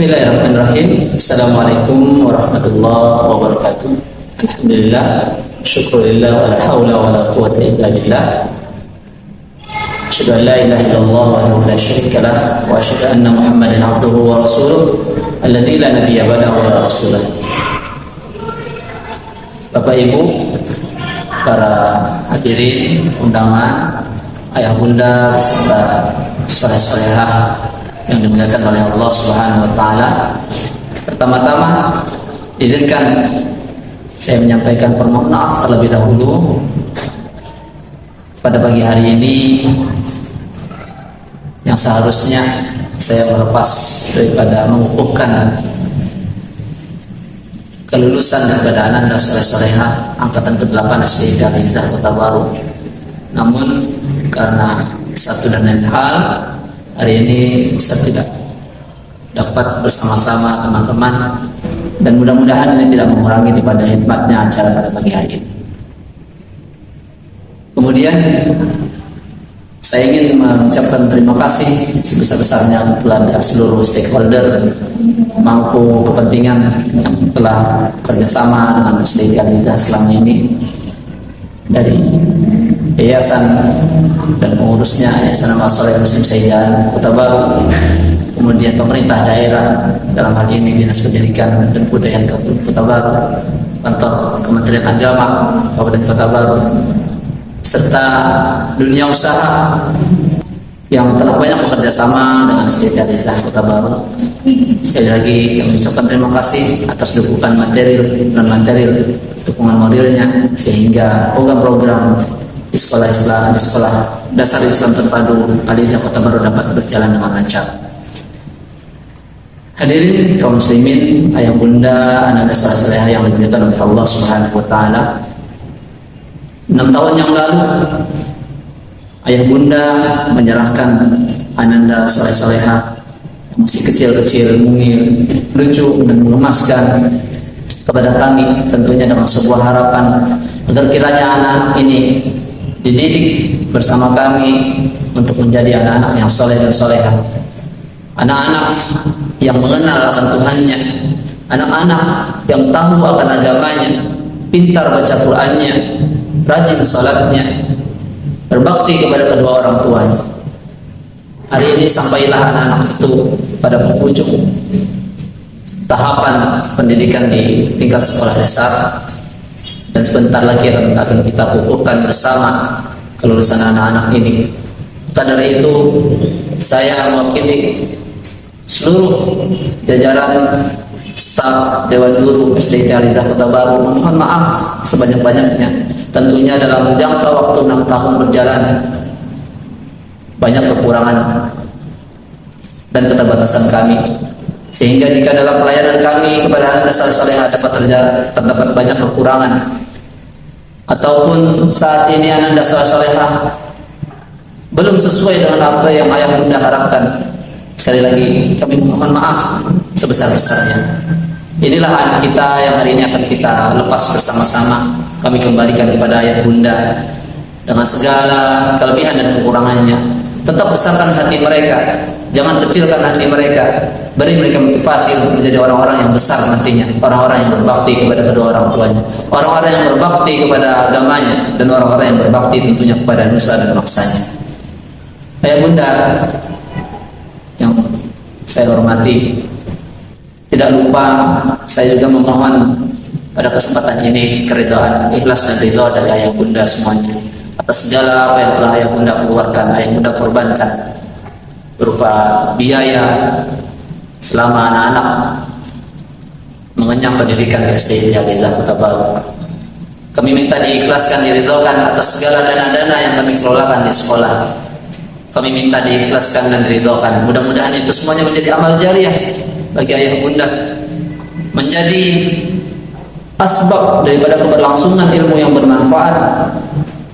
Bismillahirrahmanirrahim. Assalamualaikum warahmatullahi wabarakatuh. Alhamdulillah, syukurillah, wa la hawla wa la quwwata illa billah. Asyhadu an la ilaha illallah wa la syarika lah, wa asyhadu anna Muhammadan abduhu wa rasuluh alladzi la nabiyya ba'dahu wa la rasulah. Bapak Ibu, para hadirin undangan, ayah bunda beserta saleh-salehah yang dimuliakan oleh Allah Subhanahu wa taala. Pertama-tama izinkan saya menyampaikan permohonan maaf terlebih dahulu pada pagi hari ini yang seharusnya saya melepas daripada mengukuhkan kelulusan daripada anak dan soleh-solehah angkatan ke-8 SD Galizah Kota Baru. Namun karena satu dan lain hal, hari ini Ustaz tidak dapat bersama-sama teman-teman, dan mudah-mudahan ini tidak mengurangi daripada hikmatnya acara pada pagi hari ini. Kemudian saya ingin mengucapkan terima kasih sebesar-besarnya kepada seluruh stakeholder pemangku kepentingan yang telah kerjasama dengan SD Galizah selama ini, dari yayasan dan pengurusnya Yayasan Amal Soleh Muslim Saidan Kota Baru, kemudian pemerintah daerah, dalam hal ini Dinas Pendidikan dan Kebudayaan Kota Baru, kantor Kementerian Agama Kabupaten Kota Baru, serta dunia usaha yang telah banyak bekerja sama dengan SD Galizah Kota Baru. Sekali lagi kami ucapkan terima kasih atas dukungan material dan dukungan moralnya, sehingga program-program di sekolah Islam, di sekolah dasar Islam terpadu Galizah Kota Baru dapat berjalan dengan lancar. Hadirin kaum muslimin, ayah bunda, anak dan saleh-salehah yang dimuliakan oleh Allah Subhanahu wa taala. 6 tahun yang lalu ayah bunda menyerahkan ananda saleh-salehah masih kecil-kecil, mungil, lucu dan mengemaskan kepada kami, tentunya dengan sebuah harapan agar kiranya anak-anak ini dididik bersama kami untuk menjadi anak-anak yang soleh dan solehah, anak-anak yang mengenal akan Tuhannya, anak-anak yang tahu akan agamanya, pintar baca Qur'annya, rajin sholatnya, berbakti kepada kedua orang tuanya. Hari ini sampailah anak-anak itu pada penghujung tahapan pendidikan di tingkat sekolah dasar, dan sebentar lagi akan kita kukuhkan bersama kelulusan anak-anak ini. Maka dari itu saya mewakili seluruh jajaran staf Dewan Guru SD Galizah Kota Baru memohon maaf sebanyak-banyaknya. Tentunya dalam jangka waktu 6 tahun berjalan banyak kekurangan dan keterbatasan kami, sehingga jika dalam pelayanan kami kepada anak saleh-salehah terdapat banyak kekurangan, ataupun saat ini anak saleh-salehah belum sesuai dengan apa yang ayah bunda harapkan, sekali lagi kami mohon maaf sebesar-besarnya. Inilah anak kita yang hari ini akan kita lepas bersama-sama. Kami kembalikan kepada ayah bunda dengan segala kelebihan dan kekurangannya. Tetap besarkan hati mereka, jangan kecilkan hati mereka. Beri mereka motivasi untuk menjadi orang-orang yang besar nantinya, orang-orang yang berbakti kepada kedua orang tuanya, orang-orang yang berbakti kepada agamanya, dan orang-orang yang berbakti tentunya kepada nusa dan bangsanya. Ayah bunda yang saya hormati, tidak lupa saya juga memohon pada kesempatan ini keridhaan, ikhlas dan ridha dari ayah bunda semuanya atas segala apa yang telah ayah bunda keluarkan, ayah bunda korbankan berupa biaya selama anak-anak mengenyam pendidikan di SD Galizah Kota Baru. Kami minta diikhlaskan, diridhokan atas segala dana-dana yang kami kelolakan di sekolah. Kami minta diikhlaskan dan diridhokan. Mudah-mudahan itu semuanya menjadi amal jariah bagi ayah bunda, menjadi asbab daripada keberlangsungan ilmu yang bermanfaat,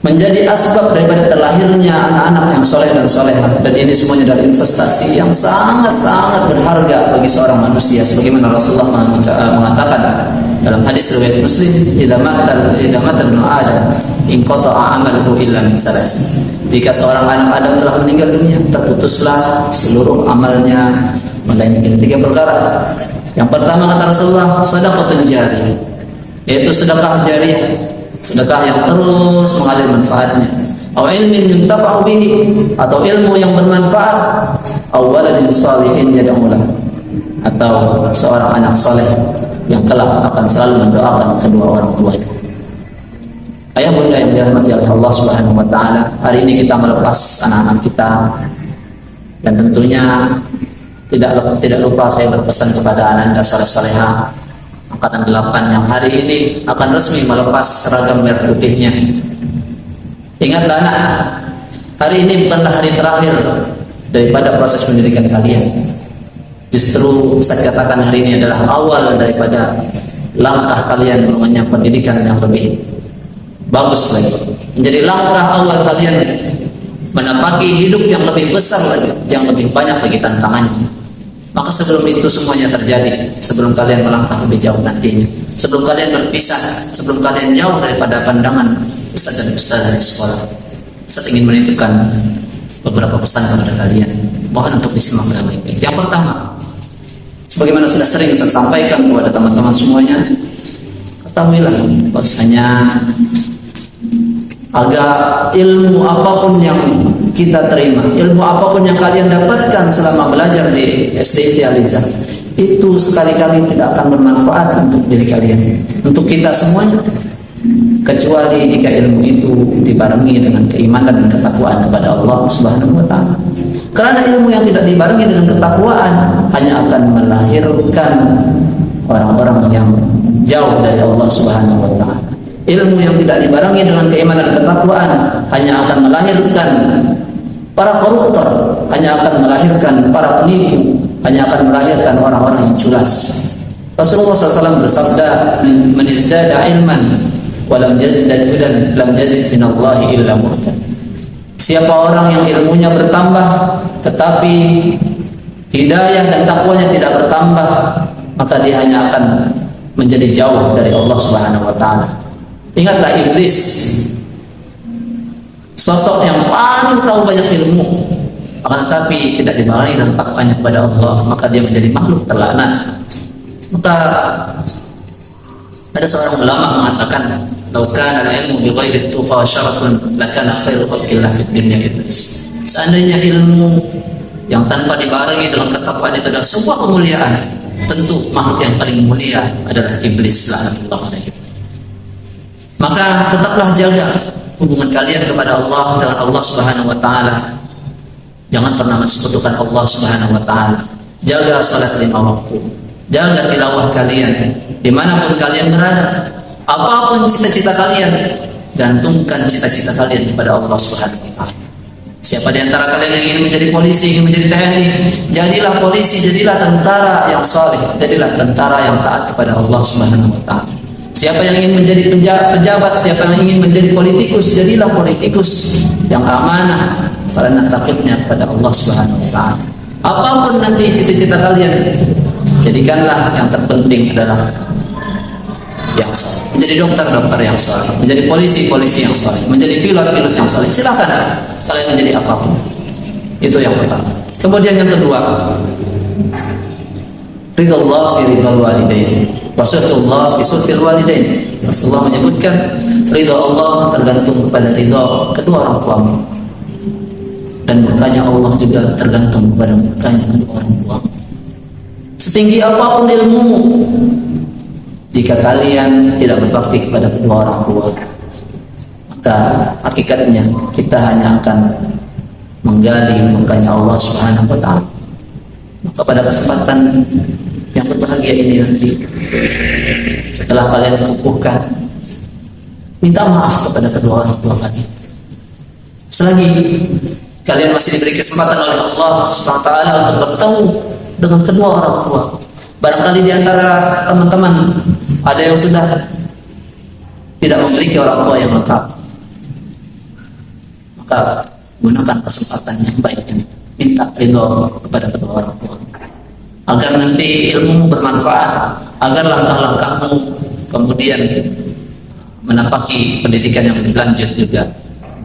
menjadi asbab daripada terlahirnya anak-anak yang soleh dan solehah. Dan ini semuanya adalah investasi yang sangat-sangat berharga bagi seorang manusia, sebagaimana Rasulullah mengatakan dalam hadis riwayat Muslim, idza mata ibnu Adam inqata'a amaluhu illa min salas. Jika seorang anak Adam telah meninggal dunia, terputuslah seluruh amalnya melainkan 3 perkara. Yang pertama kata Rasulullah, sedekah jariyah, yaitu sedekah jariyah, sedekah yang terus mengalir manfaatnya. Atau ilmin yuntafa'u bihi, atau ilmu yang bermanfaat. Atau waladin salihin yad'u lahu, atau seorang anak soleh yang kelak akan selalu mendoakan kedua orang tuanya. Ayah bunda yang dirahmati oleh Allah Subhanahu wa taala, hari ini kita melepas anak-anak kita, dan tentunya tidak lupa saya berpesan kepada anak-anak soleh-solehah angkatan 8 yang hari ini akan resmi melepas seragam merah putihnya. Ingatlah anak, hari ini bukanlah hari terakhir daripada proses pendidikan kalian. Justru Ustaz katakan hari ini adalah awal daripada langkah kalian mengenyam pendidikan yang lebih bagus lagi. Menjadi langkah awal kalian menapaki hidup yang lebih besar lagi, yang lebih banyak lagi tantangannya. Maka sebelum itu semuanya terjadi, sebelum kalian melangkah lebih jauh nantinya, sebelum kalian berpisah, sebelum kalian jauh daripada pandangan Ustaz dan Ustaz dari sekolah, Ustaz ingin menitipkan beberapa pesan kepada kalian. Mohon untuk disimak dengan baik-baik. Yang pertama, sebagaimana sudah sering saya sampaikan kepada teman-teman semuanya, ketahuilah bahwasanya agar ilmu apapun yang kita terima, ilmu apapun yang kalian dapatkan selama belajar di SDIT Al-Izhar, itu sekali-kali tidak akan bermanfaat untuk diri kalian, untuk kita semuanya, kecuali jika ilmu itu dibarengi dengan keimanan dan ketakwaan kepada Allah Subhanahu wa taala. Karena ilmu yang tidak dibarengi dengan ketakwaan hanya akan melahirkan orang-orang yang jauh dari Allah Subhanahu wa taala. Ilmu yang tidak dibarengi dengan keimanan dan ketakwaan hanya akan melahirkan para koruptor, hanya akan melahirkan para penipu, hanya akan melahirkan orang-orang yang culas. Rasulullah SAW bersabda, "Man izdada ilman wa lam yazdad hudan lam yazid minallahi illa muhdan." Siapa orang yang ilmunya bertambah tetapi hidayah dan takwanya tidak bertambah, maka dia hanya akan menjadi jauh dari Allah Subhanahu wa taala. Ingatlah iblis, sosok yang paling tahu banyak ilmu, akan tetapi tidak dibarengi dengan takwanya kepada Allah, maka dia menjadi makhluk terlaknat. Maka ada seorang ulama mengatakan, "Lau kana al-ilmu bi ghairi tuqa syarafun lakana khairu khalqillah fid dunya iblis." Seandainya ilmu yang tanpa dibarengi dengan ketakwaan itu adalah sebuah kemuliaan, tentu makhluk yang paling mulia adalah iblis laknatullah alaihi. Maka tetaplah jaga hubungan kalian kepada Allah dengan Allah Subhanahu wa taala. Jangan pernah mensekutukan Allah Subhanahu wa taala. Jaga salat 5 waktu. Jaga tilawah kalian dimanapun kalian berada. Apapun cita-cita kalian, gantungkan cita-cita kalian kepada Allah Subhanahu wa taala. Siapa di antara kalian yang ingin menjadi polisi, ingin menjadi TNI, jadilah polisi, jadilah tentara yang saleh, jadilah tentara yang taat kepada Allah Subhanahu wa taala. Siapa yang ingin menjadi pejabat, siapa yang ingin menjadi politikus, jadilah politikus yang amanah karena takutnya kepada Allah Subhanahu wa taala. Apapun nanti cita-cita kalian, jadikanlah yang terpenting adalah yang saleh. Menjadi dokter yang saleh, menjadi polisi yang saleh, menjadi pilot yang saleh. Silakan kalian menjadi apapun. Itu yang pertama. Kemudian yang kedua, ridallah fi ridal walidain wa suhratullah fi suhratil walidain. Rasulullah menyebutkan ridha Allah tergantung kepada ridha kedua orang tuamu, dan murkanya Allah juga tergantung kepada murkanya kedua orang tuamu. Setinggi apapun ilmumu, jika kalian tidak berbakti kepada kedua orang tua, maka hakikatnya kita hanya akan menggali murkanya Allah Subhanahu wa taala. Maka pada kesempatan yang berbahagia ini nanti, setelah kalian kukuhkan, minta maaf kepada kedua orang tua kalian. Selagi kalian masih diberi kesempatan oleh Allah Subhanahu wa taala untuk bertemu dengan kedua orang tua. Barangkali di antara teman-teman ada yang sudah tidak memiliki orang tua yang lengkap, maka gunakan kesempatan yang baik ini, minta ridho kepada kedua orang tua, agar nanti ilmumu bermanfaat, agar langkah-langkahmu kemudian menapaki pendidikan yang lebih lanjut juga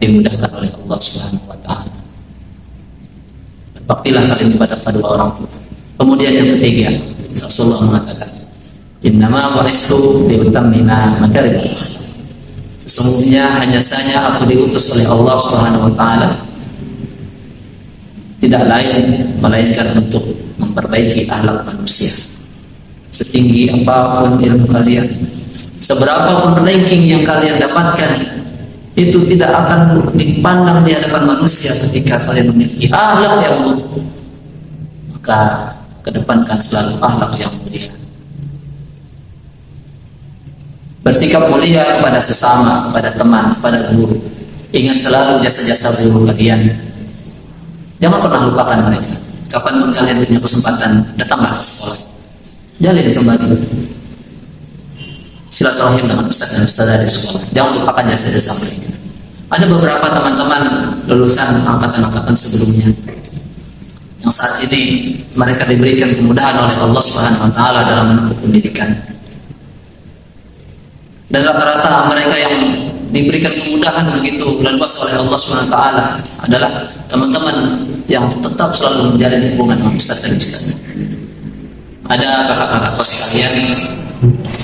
dimudahkan oleh Allah Subhanahu wa taala. Berbaktilah kalian kepada kedua orang tua. Kemudian yang ketiga, Rasulullah mengatakan, innama bu'istu liutammima makarimal akhlaq. Sesungguhnya hanya saja aku diutus oleh Allah Subhanahu wa taala tidak lain melainkan untuk memperbaiki akhlak manusia. Setinggi apapun ilmu kalian, seberapapun ranking yang kalian dapatkan, itu tidak akan dipandang di hadapan manusia ketika kalian memiliki akhlak yang buruk. Maka kedepankan selalu akhlak yang mulia. Bersikap mulia kepada sesama, kepada teman, kepada guru. Ingat selalu jasa-jasa guru kalian. Jangan pernah lupakan mereka. Kapanpun kalian punya kesempatan, datanglah ke sekolah. Jalin kembali silaturahim dengan ustaz dan ustazah di sekolah. Jangan lupakan jasa-jasa mereka. Ada beberapa teman-teman lulusan angkatan-angkatan sebelumnya yang saat ini mereka diberikan kemudahan oleh Allah Subhanahu wa taala dalam menempuh pendidikan. Dan rata-rata mereka yang diberikan kemudahan begitu luas oleh Allah Subhanahu wa taala adalah teman-teman yang tetap selalu menjalin hubungan dengan ustaz dan ustazah. Ada kakak-kakak kelas kalian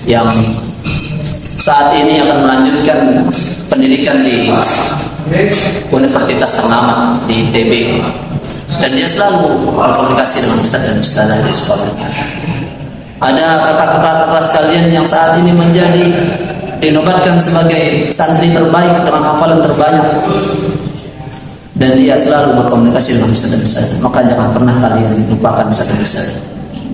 yang saat ini akan melanjutkan pendidikan di universitas ternama di ITB, dan dia selalu berkomunikasi dengan ustaz dan ustazah di sekolah. Ada kakak-kakak kelas kalian yang saat ini menjadi dinobatkan sebagai santri terbaik dengan hafalan terbanyak, dan dia selalu berkomunikasi dengan ustaz dan ustazah. Maka jangan pernah kalian lupakan ustaz dan ustazah.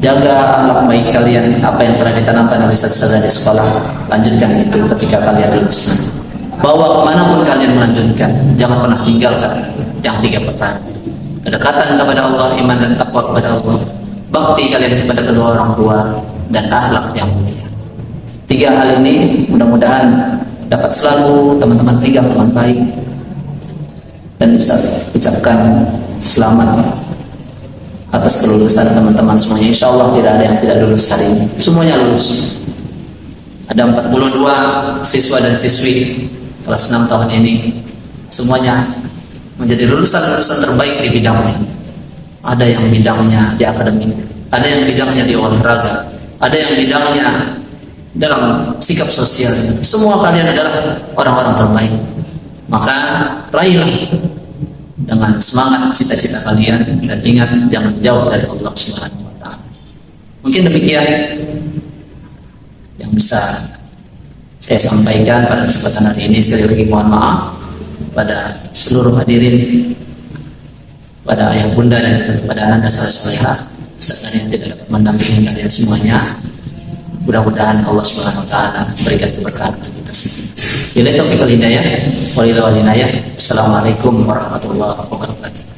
Jaga akhlak baik kalian, apa yang telah ditanamkan oleh ustaz-ustazah di sekolah, lanjutkan itu ketika kalian lulus nanti. Bawa kemanapun kalian melanjutkan, jangan pernah tinggalkan yang 3 perkara: kedekatan kepada Allah, iman dan takwa kepada Allah, bakti kalian kepada kedua orang tua, dan akhlak yang mulia. 3 hal ini mudah-mudahan dapat selalu teman-teman pegang dengan baik, dan bisa ucapkan selamat atas kelulusan teman-teman semuanya. Insya Allah tidak ada yang tidak lulus hari ini, semuanya lulus. Ada 42 siswa dan siswi kelas 6 tahun ini, semuanya menjadi lulusan-lulusan terbaik di bidangnya. Ada yang bidangnya di akademik, ada yang bidangnya di olahraga, ada yang bidangnya dalam sikap sosial. Semua kalian adalah orang-orang terbaik. Maka raihlah dengan semangat cita-cita kalian, dan ingat jangan jauh dari Allah Subhanahu wa taala. Mungkin demikian yang bisa saya sampaikan pada kesempatan hari ini. Sekali lagi mohon maaf pada seluruh hadirin, pada ayah bunda dan juga kepada anda saleh-salehah serta yang tidak dapat mendampingi kalian semuanya. Mudah-mudahan Allah Subhanahu wa taala berikan keberkahan untuk kita semua. Bila taufiq wal hidayah, walillahi wal inayah. Assalamualaikum warahmatullahi wabarakatuh.